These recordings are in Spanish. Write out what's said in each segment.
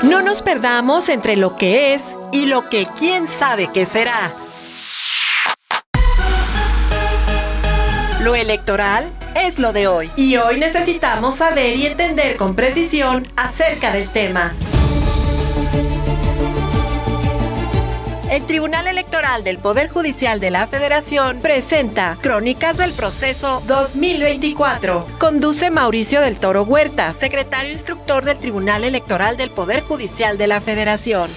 No nos perdamos entre lo que es y lo que quién sabe qué será. Lo electoral es lo de hoy. Y hoy necesitamos saber y entender con precisión acerca del tema. El Tribunal Electoral del Poder Judicial de la Federación presenta Crónicas del Proceso 2024. Conduce Mauricio del Toro Huerta, secretario instructor del Tribunal Electoral del Poder Judicial de la Federación.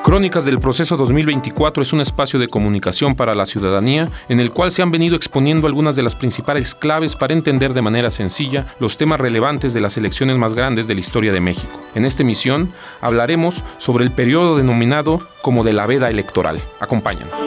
Crónicas del Proceso 2024 es un espacio de comunicación para la ciudadanía en el cual se han venido exponiendo algunas de las principales claves para entender de manera sencilla los temas relevantes de las elecciones más grandes de la historia de México. En esta emisión hablaremos sobre el periodo denominado como de la veda electoral. Acompáñanos.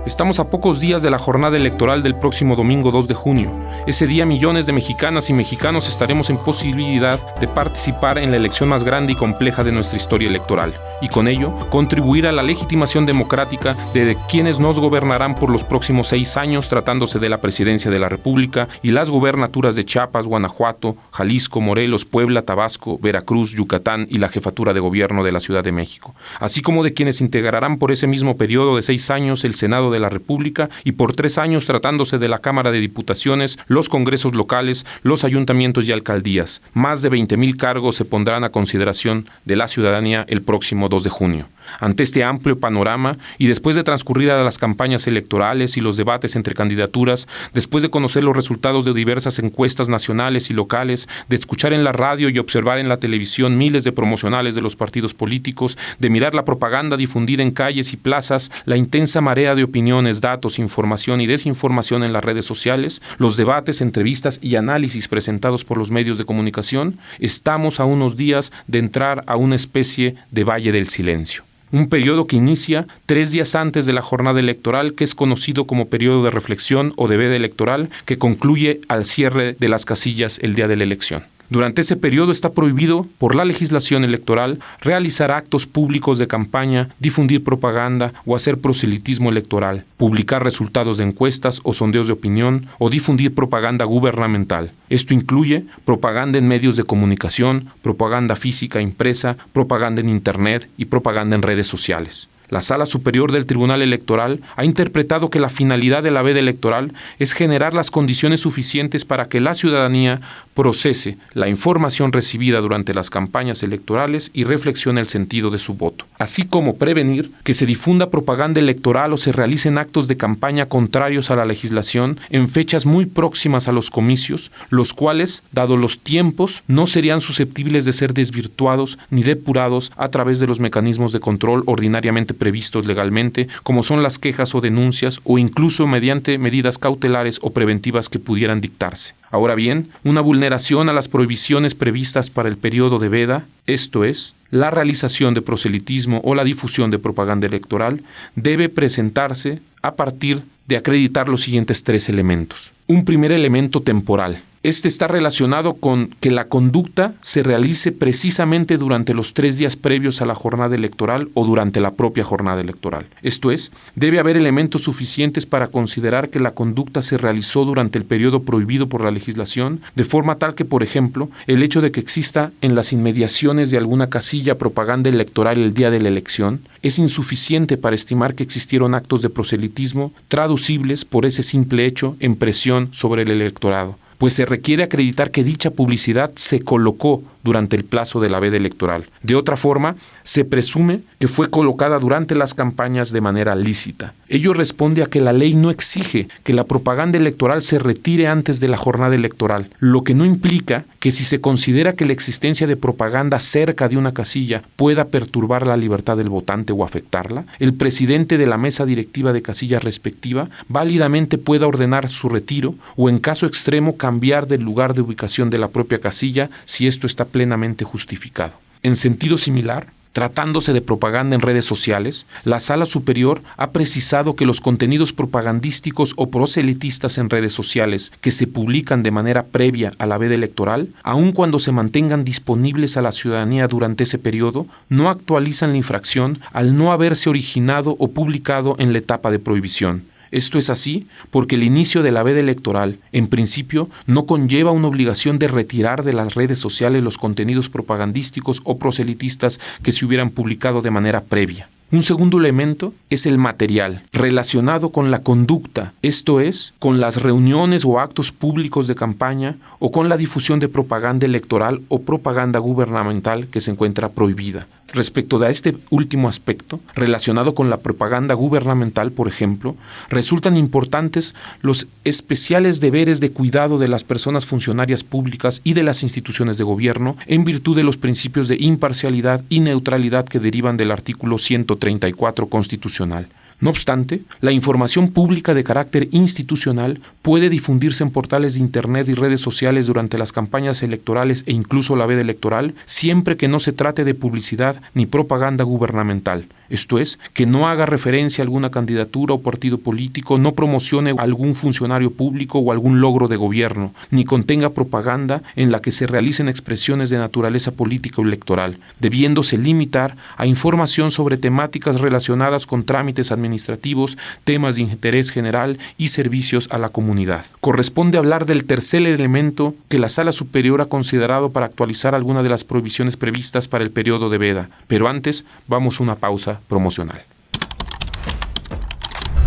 Estamos a pocos días de la jornada electoral del próximo domingo 2 de junio. Ese día millones de mexicanas y mexicanos estaremos en posibilidad de participar en la elección más grande y compleja de nuestra historia electoral y con ello contribuir a la legitimación democrática de quienes nos gobernarán por los próximos 6 años tratándose de la presidencia de la República y las gubernaturas de Chiapas, Guanajuato, Jalisco, Morelos, Puebla, Tabasco, Veracruz, Yucatán y la jefatura de gobierno de la Ciudad de México, así como de quienes integrarán por ese mismo periodo de 6 años el Senado de la República y por 3 años tratándose de la Cámara de Diputaciones, los congresos locales, los ayuntamientos y alcaldías. Más de 20,000 cargos se pondrán a consideración de la ciudadanía el próximo 2 de junio. Ante este amplio panorama y después de transcurrir a las campañas electorales y los debates entre candidaturas, después de conocer los resultados de diversas encuestas nacionales y locales, de escuchar en la radio y observar en la televisión miles de promocionales de los partidos políticos, de mirar la propaganda difundida en calles y plazas, la intensa marea de opiniones, datos, información y desinformación en las redes sociales, los debates, entrevistas y análisis presentados por los medios de comunicación, estamos a unos días de entrar a una especie de valle del silencio. Un periodo que inicia 3 días antes de la jornada electoral, que es conocido como periodo de reflexión o de veda electoral, que concluye al cierre de las casillas el día de la elección. Durante ese periodo está prohibido por la legislación electoral realizar actos públicos de campaña, difundir propaganda o hacer proselitismo electoral, publicar resultados de encuestas o sondeos de opinión o difundir propaganda gubernamental. Esto incluye propaganda en medios de comunicación, propaganda física impresa, propaganda en Internet y propaganda en redes sociales. La Sala Superior del Tribunal Electoral ha interpretado que la finalidad de la veda electoral es generar las condiciones suficientes para que la ciudadanía procese la información recibida durante las campañas electorales y reflexione el sentido de su voto, así como prevenir que se difunda propaganda electoral o se realicen actos de campaña contrarios a la legislación en fechas muy próximas a los comicios, los cuales, dados los tiempos, no serían susceptibles de ser desvirtuados ni depurados a través de los mecanismos de control ordinariamente previstos legalmente, como son las quejas o denuncias o incluso mediante medidas cautelares o preventivas que pudieran dictarse. Ahora bien, una vulneración a las prohibiciones previstas para el periodo de veda, esto es, la realización de proselitismo o la difusión de propaganda electoral, debe presentarse a partir de acreditar los siguientes 3 elementos. Un primer elemento temporal. Este está relacionado con que la conducta se realice precisamente durante los 3 días previos a la jornada electoral o durante la propia jornada electoral. Esto es, debe haber elementos suficientes para considerar que la conducta se realizó durante el periodo prohibido por la legislación, de forma tal que, por ejemplo, el hecho de que exista en las inmediaciones de alguna casilla propaganda electoral el día de la elección es insuficiente para estimar que existieron actos de proselitismo traducibles por ese simple hecho en presión sobre el electorado, pues se requiere acreditar que dicha publicidad se colocó durante el plazo de la veda electoral. De otra forma, se presume que fue colocada durante las campañas de manera lícita. Ello responde a que la ley no exige que la propaganda electoral se retire antes de la jornada electoral, lo que no implica que si se considera que la existencia de propaganda cerca de una casilla pueda perturbar la libertad del votante o afectarla, el presidente de la mesa directiva de casilla respectiva válidamente pueda ordenar su retiro o, en caso extremo, cambiar del lugar de ubicación de la propia casilla si esto está plenamente justificado. En sentido similar, tratándose de propaganda en redes sociales, la Sala Superior ha precisado que los contenidos propagandísticos o proselitistas en redes sociales que se publican de manera previa a la veda electoral, aun cuando se mantengan disponibles a la ciudadanía durante ese periodo, no actualizan la infracción al no haberse originado o publicado en la etapa de prohibición. Esto es así porque el inicio de la veda electoral, en principio, no conlleva una obligación de retirar de las redes sociales los contenidos propagandísticos o proselitistas que se hubieran publicado de manera previa. Un segundo elemento es el material, relacionado con la conducta, esto es, con las reuniones o actos públicos de campaña o con la difusión de propaganda electoral o propaganda gubernamental que se encuentra prohibida. Respecto de este último aspecto, relacionado con la propaganda gubernamental, por ejemplo, resultan importantes los especiales deberes de cuidado de las personas funcionarias públicas y de las instituciones de gobierno en virtud de los principios de imparcialidad y neutralidad que derivan del artículo 134 constitucional. No obstante, la información pública de carácter institucional puede difundirse en portales de Internet y redes sociales durante las campañas electorales e incluso la veda electoral, siempre que no se trate de publicidad ni propaganda gubernamental. Esto es, que no haga referencia a alguna candidatura o partido político, no promocione a algún funcionario público o algún logro de gobierno, ni contenga propaganda en la que se realicen expresiones de naturaleza política o electoral, debiéndose limitar a información sobre temáticas relacionadas con trámites administrativos, temas de interés general y servicios a la comunidad. Corresponde hablar del tercer elemento que la Sala Superior ha considerado para actualizar alguna de las prohibiciones previstas para el periodo de veda, pero antes vamos a una pausa promocional.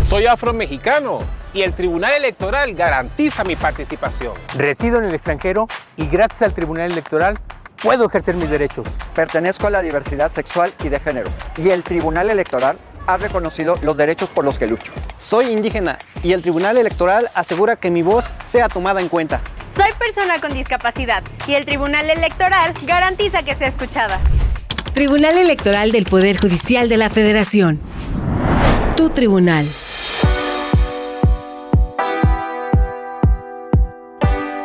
Soy afromexicano y el Tribunal Electoral garantiza mi participación. Resido en el extranjero y gracias al Tribunal Electoral puedo ejercer mis derechos. Pertenezco a la diversidad sexual y de género y el Tribunal Electoral ha reconocido los derechos por los que lucho. Soy indígena y el Tribunal Electoral asegura que mi voz sea tomada en cuenta. Soy persona con discapacidad y el Tribunal Electoral garantiza que sea escuchada. Tribunal Electoral del Poder Judicial de la Federación. Tu tribunal.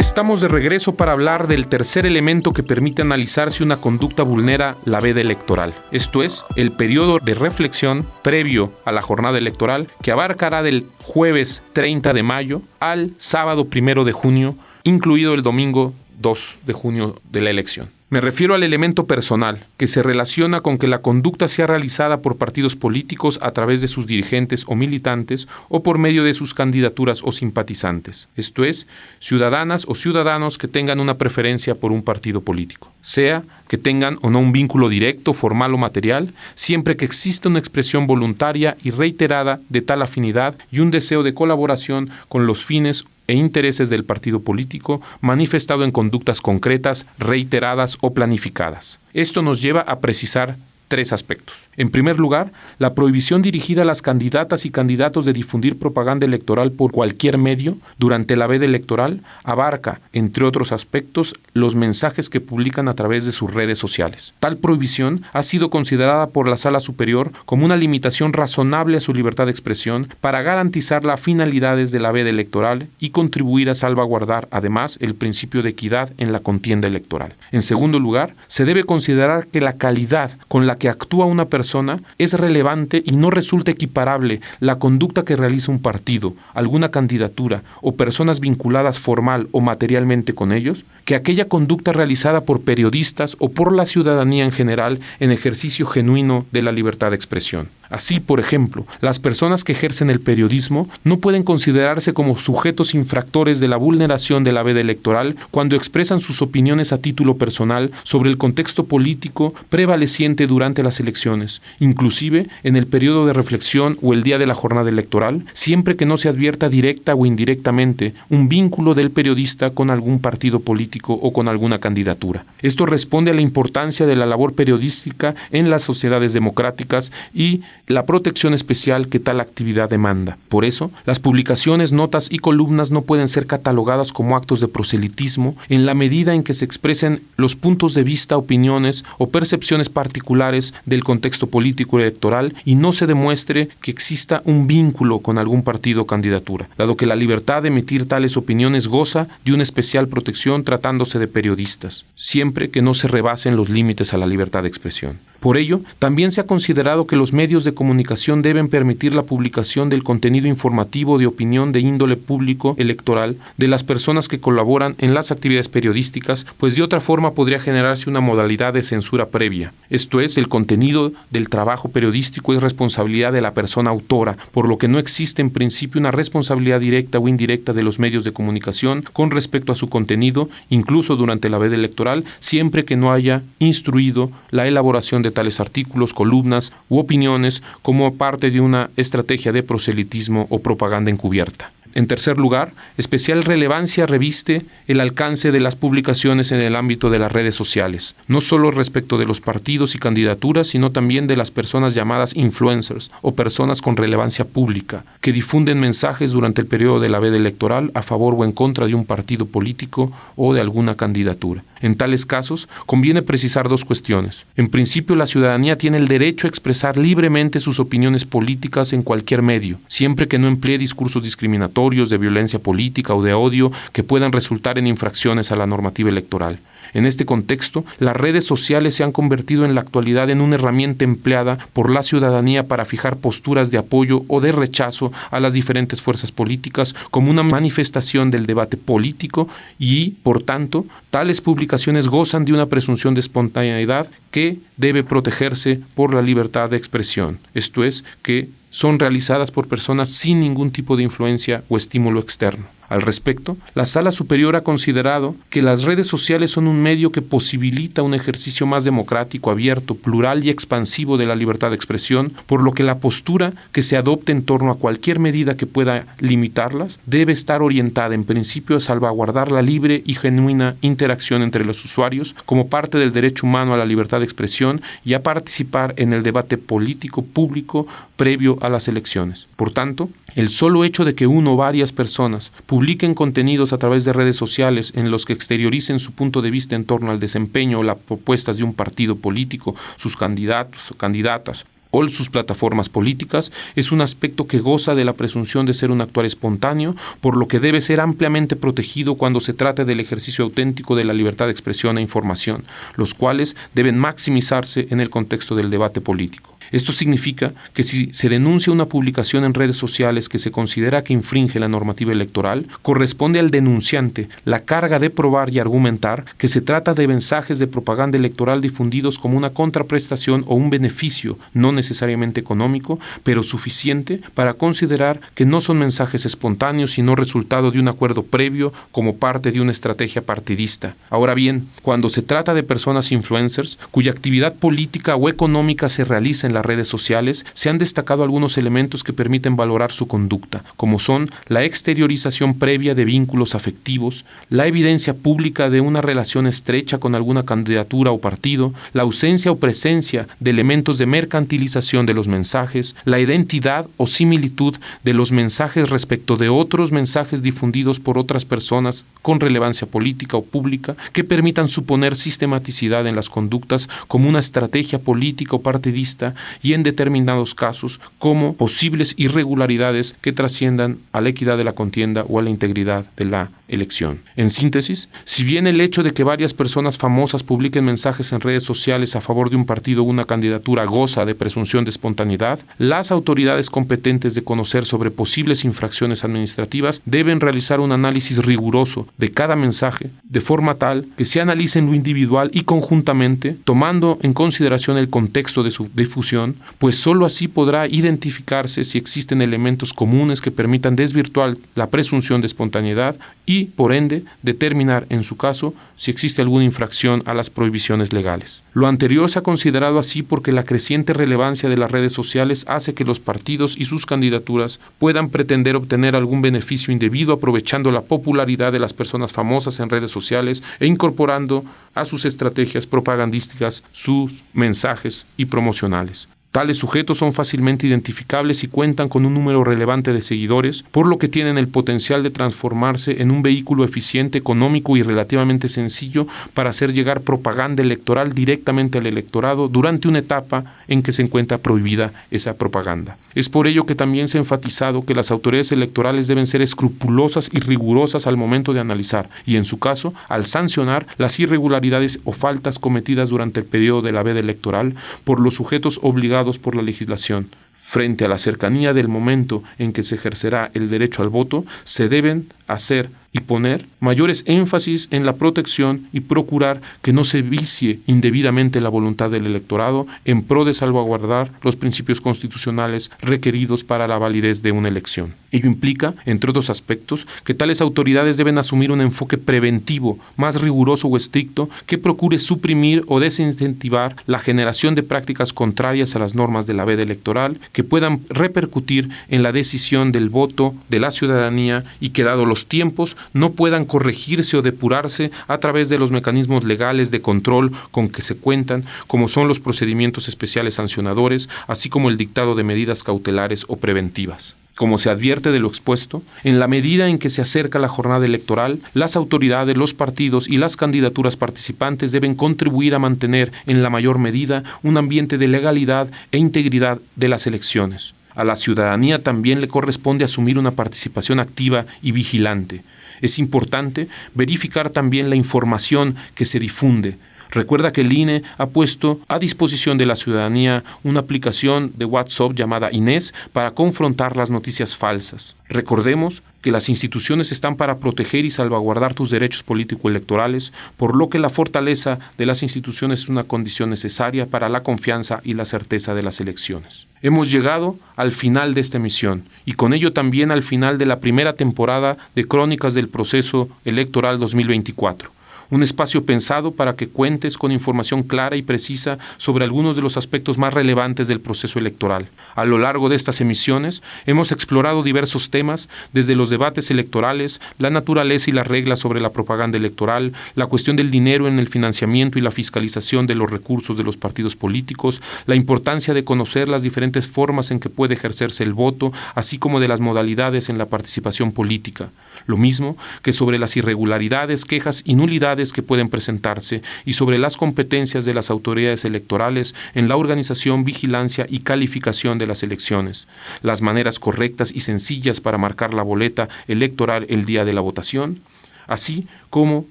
Estamos de regreso para hablar del tercer elemento que permite analizar si una conducta vulnera la veda electoral. Esto es, el periodo de reflexión previo a la jornada electoral que abarcará del jueves 30 de mayo al sábado 1 de junio, incluido el domingo 2 de junio de la elección. Me refiero al elemento personal, que se relaciona con que la conducta sea realizada por partidos políticos a través de sus dirigentes o militantes o por medio de sus candidaturas o simpatizantes, esto es, ciudadanas o ciudadanos que tengan una preferencia por un partido político, sea que tengan o no un vínculo directo, formal o material, siempre que exista una expresión voluntaria y reiterada de tal afinidad y un deseo de colaboración con los fines e intereses del partido político manifestado en conductas concretas, reiteradas o planificadas. Esto nos lleva a precisar tres aspectos. En primer lugar, la prohibición dirigida a las candidatas y candidatos de difundir propaganda electoral por cualquier medio durante la veda electoral abarca, entre otros aspectos, los mensajes que publican a través de sus redes sociales. Tal prohibición ha sido considerada por la Sala Superior como una limitación razonable a su libertad de expresión para garantizar las finalidades de la veda electoral y contribuir a salvaguardar, además, el principio de equidad en la contienda electoral. En segundo lugar, se debe considerar que la calidad con la que actúa una persona es relevante y no resulta equiparable la conducta que realiza un partido, alguna candidatura o personas vinculadas formal o materialmente con ellos, que aquella conducta realizada por periodistas o por la ciudadanía en general en ejercicio genuino de la libertad de expresión. Así, por ejemplo, las personas que ejercen el periodismo no pueden considerarse como sujetos infractores de la vulneración de la veda electoral cuando expresan sus opiniones a título personal sobre el contexto político prevaleciente durante las elecciones, inclusive en el periodo de reflexión o el día de la jornada electoral, siempre que no se advierta directa o indirectamente un vínculo del periodista con algún partido político o con alguna candidatura. Esto responde a la importancia de la labor periodística en las sociedades democráticas y la protección especial que tal actividad demanda. Por eso, las publicaciones, notas y columnas no pueden ser catalogadas como actos de proselitismo en la medida en que se expresen los puntos de vista, opiniones o percepciones particulares del contexto político electoral y no se demuestre que exista un vínculo con algún partido o candidatura, dado que la libertad de emitir tales opiniones goza de una especial protección tratándose de periodistas, siempre que no se rebasen los límites a la libertad de expresión. Por ello, también se ha considerado que los medios de comunicación deben permitir la publicación del contenido informativo de opinión de índole público electoral de las personas que colaboran en las actividades periodísticas, pues de otra forma podría generarse una modalidad de censura previa. Esto es, el contenido del trabajo periodístico es responsabilidad de la persona autora, por lo que no existe en principio una responsabilidad directa o indirecta de los medios de comunicación con respecto a su contenido, incluso durante la veda electoral, siempre que no haya instruido la elaboración de tales artículos, columnas u opiniones como parte de una estrategia de proselitismo o propaganda encubierta. En tercer lugar, especial relevancia reviste el alcance de las publicaciones en el ámbito de las redes sociales, no solo respecto de los partidos y candidaturas, sino también de las personas llamadas influencers o personas con relevancia pública, que difunden mensajes durante el periodo de la veda electoral a favor o en contra de un partido político o de alguna candidatura. En tales casos, conviene precisar dos cuestiones. En principio, la ciudadanía tiene el derecho a expresar libremente sus opiniones políticas en cualquier medio, siempre que no emplee discursos discriminatorios, de violencia política o de odio que puedan resultar en infracciones a la normativa electoral. En este contexto, las redes sociales se han convertido en la actualidad en una herramienta empleada por la ciudadanía para fijar posturas de apoyo o de rechazo a las diferentes fuerzas políticas como una manifestación del debate político y, por tanto, tales publicaciones gozan de una presunción de espontaneidad que debe protegerse por la libertad de expresión, esto es, que son realizadas por personas sin ningún tipo de influencia o estímulo externo. Al respecto, la Sala Superior ha considerado que las redes sociales son un medio que posibilita un ejercicio más democrático, abierto, plural y expansivo de la libertad de expresión, por lo que la postura que se adopte en torno a cualquier medida que pueda limitarlas debe estar orientada en principio a salvaguardar la libre y genuina interacción entre los usuarios como parte del derecho humano a la libertad de expresión y a participar en el debate político público previo a las elecciones. Por tanto, el solo hecho de que uno o varias personas publiquen contenidos a través de redes sociales en los que exterioricen su punto de vista en torno al desempeño o las propuestas de un partido político, sus candidatos o candidatas, o sus plataformas políticas, es un aspecto que goza de la presunción de ser un actuar espontáneo, por lo que debe ser ampliamente protegido cuando se trate del ejercicio auténtico de la libertad de expresión e información, los cuales deben maximizarse en el contexto del debate político. Esto significa que si se denuncia una publicación en redes sociales que se considera que infringe la normativa electoral, corresponde al denunciante la carga de probar y argumentar que se trata de mensajes de propaganda electoral difundidos como una contraprestación o un beneficio no necesariamente económico, pero suficiente para considerar que no son mensajes espontáneos sino resultado de un acuerdo previo como parte de una estrategia partidista. Ahora bien, cuando se trata de personas influencers cuya actividad política o económica se realiza en las redes sociales, se han destacado algunos elementos que permiten valorar su conducta, como son la exteriorización previa de vínculos afectivos, la evidencia pública de una relación estrecha con alguna candidatura o partido, la ausencia o presencia de elementos de mercantilización de los mensajes, la identidad o similitud de los mensajes respecto de otros mensajes difundidos por otras personas con relevancia política o pública que permitan suponer sistematicidad en las conductas como una estrategia política o partidista y en determinados casos como posibles irregularidades que trasciendan a la equidad de la contienda o a la integridad de la elección. En síntesis, si bien el hecho de que varias personas famosas publiquen mensajes en redes sociales a favor de un partido o una candidatura goza de presunción de espontaneidad, las autoridades competentes de conocer sobre posibles infracciones administrativas deben realizar un análisis riguroso de cada mensaje, de forma tal que se analice en lo individual y conjuntamente, tomando en consideración el contexto de su difusión, pues sólo así podrá identificarse si existen elementos comunes que permitan desvirtuar la presunción de espontaneidad y, por ende, determinar, en su caso, si existe alguna infracción a las prohibiciones legales. Lo anterior se ha considerado así porque la creciente relevancia de las redes sociales hace que los partidos y sus candidaturas puedan pretender obtener algún beneficio indebido aprovechando la popularidad de las personas famosas en redes sociales e incorporando a sus estrategias propagandísticas sus mensajes y promocionales. Tales sujetos son fácilmente identificables y cuentan con un número relevante de seguidores, por lo que tienen el potencial de transformarse en un vehículo eficiente, económico y relativamente sencillo para hacer llegar propaganda electoral directamente al electorado durante una etapa en que se encuentra prohibida esa propaganda. Es por ello que también se ha enfatizado que las autoridades electorales deben ser escrupulosas y rigurosas al momento de analizar y, en su caso, al sancionar las irregularidades o faltas cometidas durante el periodo de la veda electoral por los sujetos obligados por la legislación. Frente a la cercanía del momento en que se ejercerá el derecho al voto, se deben hacer y poner mayores énfasis en la protección y procurar que no se vicie indebidamente la voluntad del electorado en pro de salvaguardar los principios constitucionales requeridos para la validez de una elección. Ello implica, entre otros aspectos, que tales autoridades deben asumir un enfoque preventivo, más riguroso o estricto, que procure suprimir o desincentivar la generación de prácticas contrarias a las normas de la veda electoral que puedan repercutir en la decisión del voto de la ciudadanía y que, dado los tiempos, no puedan corregirse o depurarse a través de los mecanismos legales de control con que se cuentan, como son los procedimientos especiales sancionadores, así como el dictado de medidas cautelares o preventivas. Como se advierte de lo expuesto, en la medida en que se acerca la jornada electoral, las autoridades, los partidos y las candidaturas participantes deben contribuir a mantener en la mayor medida un ambiente de legalidad e integridad de las elecciones. A la ciudadanía también le corresponde asumir una participación activa y vigilante. Es importante verificar también la información que se difunde. Recuerda que el INE ha puesto a disposición de la ciudadanía una aplicación de WhatsApp llamada Inés para confrontar las noticias falsas. Recordemos que las instituciones están para proteger y salvaguardar tus derechos político-electorales, por lo que la fortaleza de las instituciones es una condición necesaria para la confianza y la certeza de las elecciones. Hemos llegado al final de esta emisión y con ello también al final de la primera temporada de Crónicas del Proceso Electoral 2024. Un espacio pensado para que cuentes con información clara y precisa sobre algunos de los aspectos más relevantes del proceso electoral. A lo largo de estas emisiones hemos explorado diversos temas, desde los debates electorales, la naturaleza y las reglas sobre la propaganda electoral, la cuestión del dinero en el financiamiento y la fiscalización de los recursos de los partidos políticos, la importancia de conocer las diferentes formas en que puede ejercerse el voto, así como de las modalidades en la participación política. Lo mismo que sobre las irregularidades, quejas y nulidades que pueden presentarse y sobre las competencias de las autoridades electorales en la organización, vigilancia y calificación de las elecciones, las maneras correctas y sencillas para marcar la boleta electoral el día de la votación, así como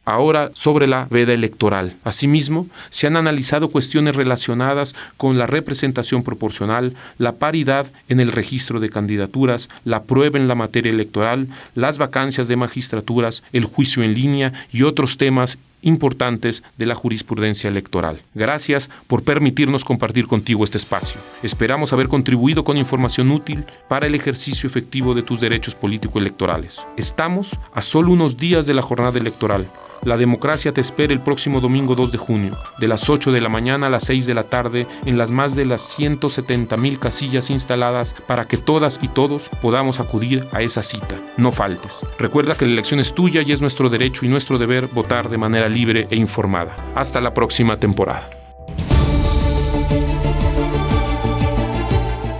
ahora sobre la veda electoral. Asimismo, se han analizado cuestiones relacionadas con la representación proporcional, la paridad en el registro de candidaturas, la prueba en la materia electoral, las vacancias de magistraturas, el juicio en línea y otros temas importantes de la jurisprudencia electoral. Gracias por permitirnos compartir contigo este espacio. Esperamos haber contribuido con información útil para el ejercicio efectivo de tus derechos político-electorales. Estamos a solo unos días de la jornada electoral. La democracia te espera el próximo domingo 2 de junio, de las 8 de la mañana a las 6 de la tarde, en las más de las 170,000 casillas instaladas para que todas y todos podamos acudir a esa cita. No faltes. Recuerda que la elección es tuya y es nuestro derecho y nuestro deber votar de manera libre e informada. Hasta la próxima temporada.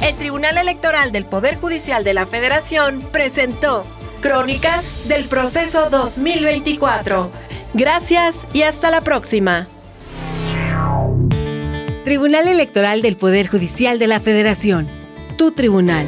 El Tribunal Electoral del Poder Judicial de la Federación presentó Crónicas del Proceso 2024. Gracias y hasta la próxima. Tribunal Electoral del Poder Judicial de la Federación. Tu tribunal.